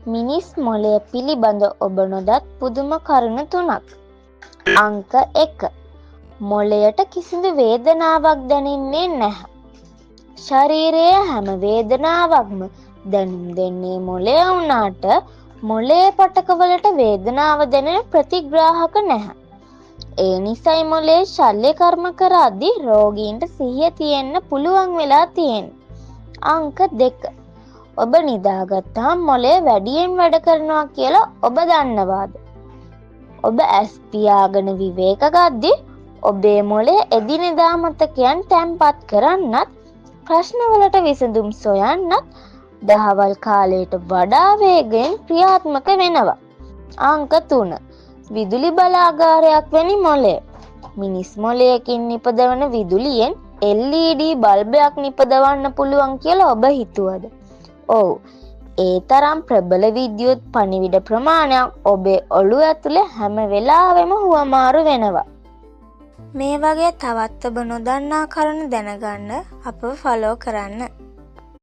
මිනිස් මොළය පිළිබඳ ඔබ නොදත් පුදුම කරුණු 3ක්. අංක 1. මොළයට කිසිදු වේදනාවක් දැනෙන්නේ නැහැ. ශරීරයේ හැම වේදනාවක්ම දැනුම් දෙන්නේ මොළය වුණාට මොළයේ පටකවලට වේදනාව දැනෙන ප්‍රතිග්‍රාහක නැහැ. ඒ නිසයි මොළයේ ශල්‍ය කර්ම කරද්දී රෝගීන්ට සිහිය තියෙන්න පුළුවන් වෙලා තියෙන්නේ. අංක 2. ඔබ නිදාගත්තාම මොළය වැඩියෙන් වැඩ කරනවා කියලා ඔබ දන්නවාද? ඔබ ඇස් පියාගෙන විවේක ගද්දී ඔබේ මොළය එදිනෙදා මතකයන් තැන්පත් කරන්නත් ප්‍රශ්නවලට විසඳුම් සොයන්නත් දහවල් කාලයට වඩා වේගයෙන් ක්‍රියාත්මක වෙනවා. අංක 3. විදුලි බලාගාරයක් වැනි මොළය. මිනිස් මොළයකින් නිපදවන විදුලියෙන් LED බල්බයක් නිපදවන්න පුළුවන් කියලා ඔබ හිතුවද? ඔව්. ඒ තරම් ප්‍රබල විද්‍යුත් පණිවිඩ ප්‍රමාණයක් ඔබේ ඔළුව ඇතුලේ හැම වෙලාවෙම හුවමාරු වෙනවා. මේ වගේ තවත් ඔබ නොදන්නා කරුණු දැනගන්න අපව ෆලෝ කරන්න.